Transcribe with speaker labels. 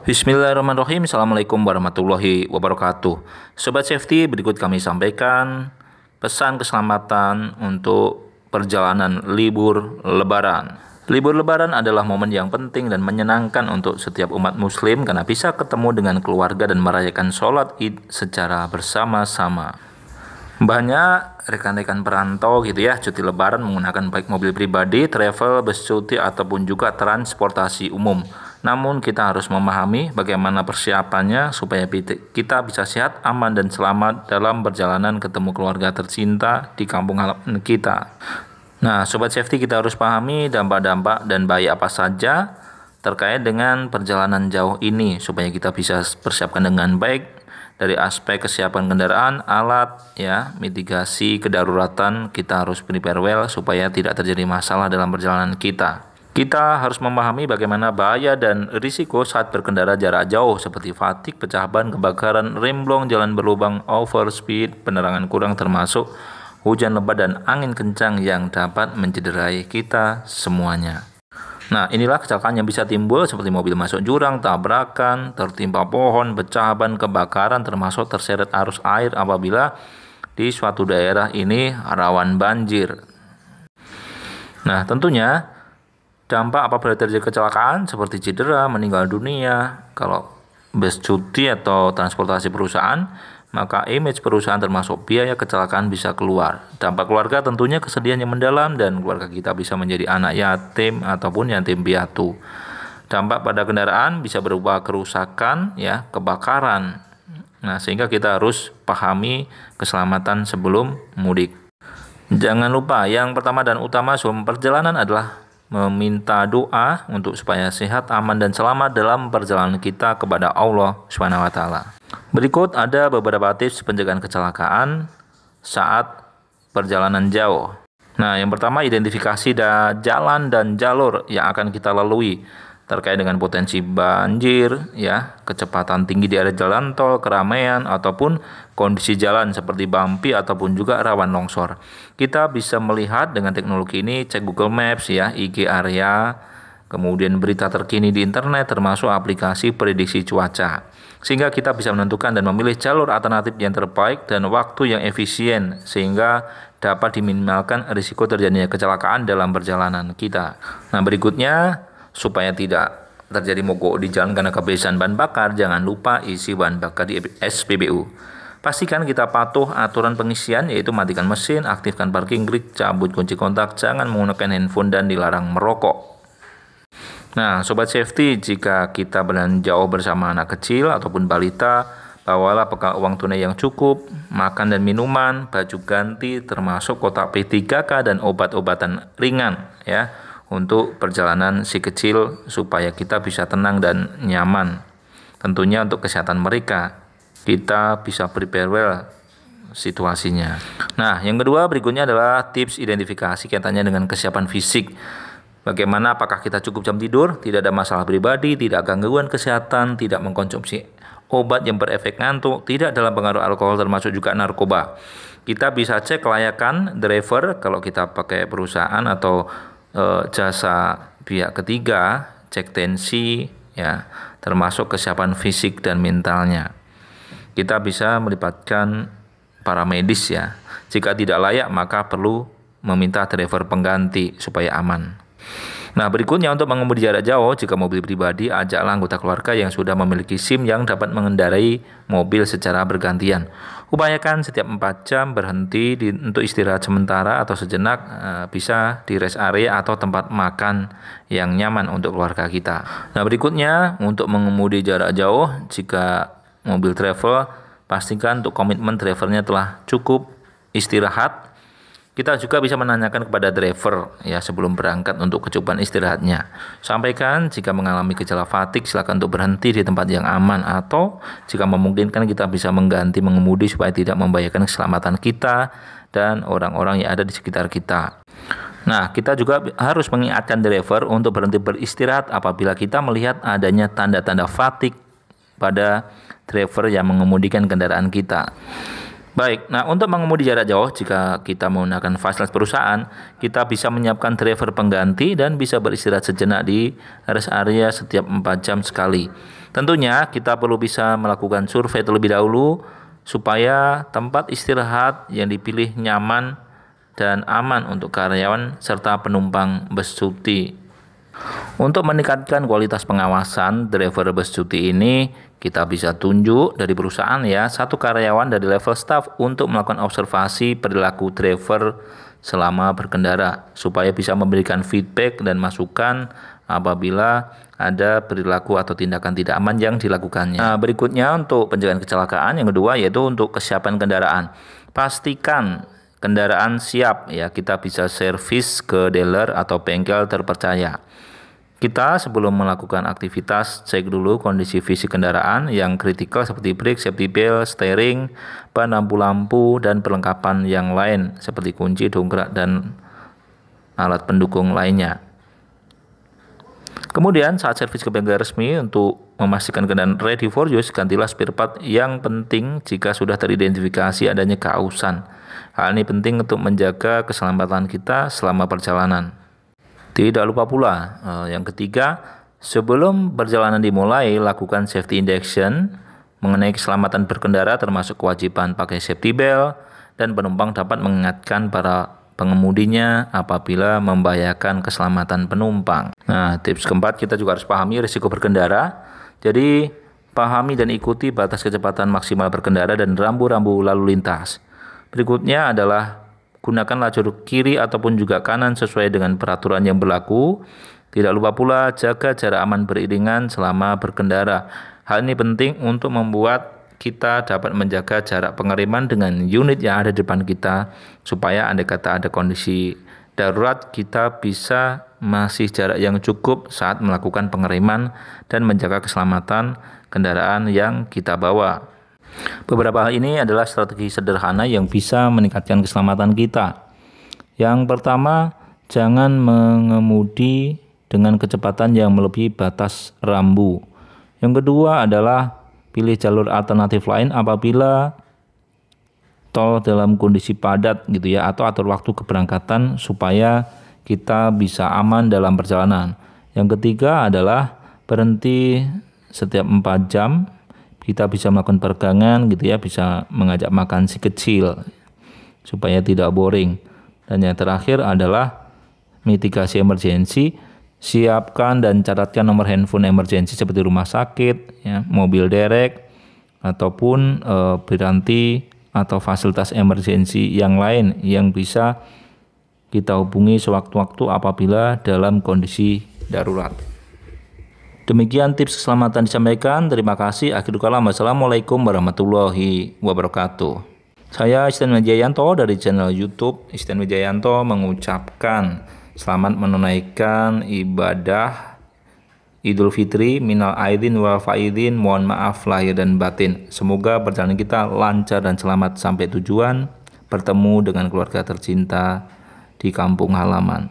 Speaker 1: Bismillahirrahmanirrahim. Assalamualaikum warahmatullahi wabarakatuh. Sobat Safety, berikut kami sampaikan pesan keselamatan untuk perjalanan libur Lebaran. Libur Lebaran adalah momen yang penting dan menyenangkan untuk setiap umat muslim karena bisa ketemu dengan keluarga dan merayakan sholat Id secara bersama-sama. Banyak rekan-rekan perantau gitu ya, cuti lebaran menggunakan baik mobil pribadi, travel, bus cuti ataupun juga transportasi umum. Namun kita harus memahami bagaimana persiapannya supaya kita bisa sehat, aman dan selamat dalam perjalanan ketemu keluarga tercinta di kampung halaman kita. Nah, Sobat Safety, kita harus pahami dampak-dampak dan bahaya apa saja terkait dengan perjalanan jauh ini supaya kita bisa persiapkan dengan baik. Dari aspek kesiapan kendaraan, alat, ya, mitigasi kedaruratan, kita harus prepare well supaya tidak terjadi masalah dalam perjalanan kita. Kita harus memahami bagaimana bahaya dan risiko saat berkendara jarak jauh seperti fatigue, pecah ban, kebakaran, remblong, jalan berlubang, overspeed, penerangan kurang termasuk hujan lebat dan angin kencang yang dapat mencederai kita semuanya. Nah, inilah kecelakaan yang bisa timbul seperti mobil masuk jurang, tabrakan, tertimpa pohon, pecah ban, kebakaran, termasuk terseret arus air apabila di suatu daerah ini rawan banjir. Nah, tentunya dampak apabila terjadi kecelakaan seperti cedera, meninggal dunia, kalau bus cuti atau transportasi perusahaan, maka image perusahaan termasuk biaya kecelakaan bisa keluar. Dampak keluarga tentunya kesedihan yang mendalam dan keluarga kita bisa menjadi anak yatim ataupun yatim piatu. Dampak pada kendaraan bisa berupa kerusakan, ya, kebakaran. Nah, sehingga kita harus pahami keselamatan sebelum mudik. Jangan lupa yang pertama dan utama sebelum perjalanan adalah meminta doa untuk supaya sehat, aman dan selamat dalam perjalanan kita kepada Allah SWT. Berikut ada beberapa tips pencegahan kecelakaan saat perjalanan jauh. Nah, yang pertama, identifikasi jalan dan jalur yang akan kita lalui terkait dengan potensi banjir, ya, kecepatan tinggi di area jalan tol, keramaian ataupun kondisi jalan seperti bumpy ataupun juga rawan longsor. Kita bisa melihat dengan teknologi ini, cek Google Maps, ya, IG area, kemudian berita terkini di internet termasuk aplikasi prediksi cuaca. Sehingga kita bisa menentukan dan memilih jalur alternatif yang terbaik dan waktu yang efisien sehingga dapat diminimalkan risiko terjadinya kecelakaan dalam perjalanan kita. Nah, berikutnya, supaya tidak terjadi mogok di jalan karena kehabisan bahan bakar, jangan lupa isi bahan bakar di SPBU. Pastikan kita patuh aturan pengisian, yaitu matikan mesin, aktifkan parking brake, cabut kunci kontak, jangan menggunakan handphone dan dilarang merokok. Nah, Sobat Safety, jika kita berjalan jauh bersama anak kecil ataupun balita, bawalah bekal uang tunai yang cukup, makan dan minuman, baju ganti, termasuk kotak P3K dan obat-obatan ringan, ya, untuk perjalanan si kecil supaya kita bisa tenang dan nyaman. Tentunya untuk kesehatan mereka, kita bisa prepare well situasinya. Nah, yang kedua berikutnya adalah tips identifikasi kaitannya dengan kesiapan fisik. Bagaimana, apakah kita cukup jam tidur, tidak ada masalah pribadi, tidak gangguan kesehatan, tidak mengkonsumsi obat yang berefek ngantuk, tidak dalam pengaruh alkohol termasuk juga narkoba. Kita bisa cek kelayakan driver kalau kita pakai perusahaan atau jasa pihak ketiga, cek tensi, ya, termasuk kesiapan fisik dan mentalnya. Kita bisa melibatkan para medis, ya. Jika tidak layak maka perlu meminta driver pengganti supaya aman. Nah, berikutnya untuk mengemudi jarak jauh, jika mobil pribadi, ajaklah anggota keluarga yang sudah memiliki SIM yang dapat mengendarai mobil secara bergantian. Upayakan setiap 4 jam berhenti untuk istirahat sementara atau sejenak, bisa di rest area atau tempat makan yang nyaman untuk keluarga kita. Nah, berikutnya untuk mengemudi jarak jauh, jika mobil travel, pastikan untuk komitmen drivernya telah cukup istirahat. Kita juga bisa menanyakan kepada driver, ya, sebelum berangkat untuk kecukupan istirahatnya. Sampaikan jika mengalami gejala fatigue, silakan untuk berhenti di tempat yang aman atau jika memungkinkan kita bisa mengganti mengemudi supaya tidak membahayakan keselamatan kita dan orang-orang yang ada di sekitar kita. Nah, kita juga harus mengingatkan driver untuk berhenti beristirahat apabila kita melihat adanya tanda-tanda fatigue pada driver yang mengemudikan kendaraan kita. Baik, nah untuk mengemudi jarak jauh, jika kita menggunakan fasilitas perusahaan, kita bisa menyiapkan driver pengganti dan bisa beristirahat sejenak di rest area setiap 4 jam sekali. Tentunya kita perlu bisa melakukan survei terlebih dahulu supaya tempat istirahat yang dipilih nyaman dan aman untuk karyawan serta penumpang bus cuti. Untuk meningkatkan kualitas pengawasan driver bus cuti ini, kita bisa tunjuk dari perusahaan satu karyawan dari level staff untuk melakukan observasi perilaku driver selama berkendara supaya bisa memberikan feedback dan masukan apabila ada perilaku atau tindakan tidak aman yang dilakukannya. Nah, berikutnya untuk pencegahan kecelakaan yang kedua yaitu untuk kesiapan kendaraan. Pastikan kendaraan siap kita bisa servis ke dealer atau bengkel terpercaya. Kita sebelum melakukan aktivitas cek dulu kondisi fisik kendaraan yang kritikal seperti brake, safety belt, steering, ban, lampu-lampu, dan perlengkapan yang lain seperti kunci, dongkrak, dan alat pendukung lainnya. Kemudian saat servis ke bengkel resmi untuk memastikan kendaraan ready for use, gantilah spare part yang penting jika sudah teridentifikasi adanya keausan. Hal ini penting untuk menjaga keselamatan kita selama perjalanan. Tidak lupa pula, yang ketiga, sebelum perjalanan dimulai, lakukan safety induction mengenai keselamatan berkendara termasuk kewajiban pakai safety belt dan penumpang dapat mengingatkan para pengemudinya apabila membahayakan keselamatan penumpang. Nah, tips keempat, kita juga harus pahami risiko berkendara. Jadi, pahami dan ikuti batas kecepatan maksimal berkendara dan rambu-rambu lalu lintas. Berikutnya adalah gunakan lajur kiri ataupun juga kanan sesuai dengan peraturan yang berlaku. Tidak lupa pula jaga jarak aman beriringan selama berkendara. Hal ini penting untuk membuat kita dapat menjaga jarak pengereman dengan unit yang ada di depan kita supaya andai kata ada kondisi darurat kita bisa masih jarak yang cukup saat melakukan pengereman dan menjaga keselamatan kendaraan yang kita bawa. Beberapa hal ini adalah strategi sederhana yang bisa meningkatkan keselamatan kita. Yang pertama, jangan mengemudi dengan kecepatan yang melebihi batas rambu. Yang kedua adalah pilih jalur alternatif lain apabila tol dalam kondisi padat atau atur waktu keberangkatan supaya kita bisa aman dalam perjalanan. Yang ketiga adalah berhenti setiap 4 jam. Kita bisa melakukan peregangan bisa mengajak makan si kecil supaya tidak boring. Dan yang terakhir adalah mitigasi emergensi. Siapkan dan catatkan nomor handphone emergensi seperti rumah sakit, mobil derek, ataupun piranti atau fasilitas emergensi yang lain yang bisa kita hubungi sewaktu-waktu apabila dalam kondisi darurat. Demikian tips keselamatan disampaikan. Terima kasih. Akhirul kalam. Wassalamualaikum warahmatullahi wabarakatuh. Saya Istin Wijayanto dari channel YouTube Istin Wijayanto mengucapkan selamat menunaikan ibadah Idul Fitri minal aidin wal faidin. Mohon maaf lahir dan batin. Semoga perjalanan kita lancar dan selamat sampai tujuan, bertemu dengan keluarga tercinta di kampung halaman.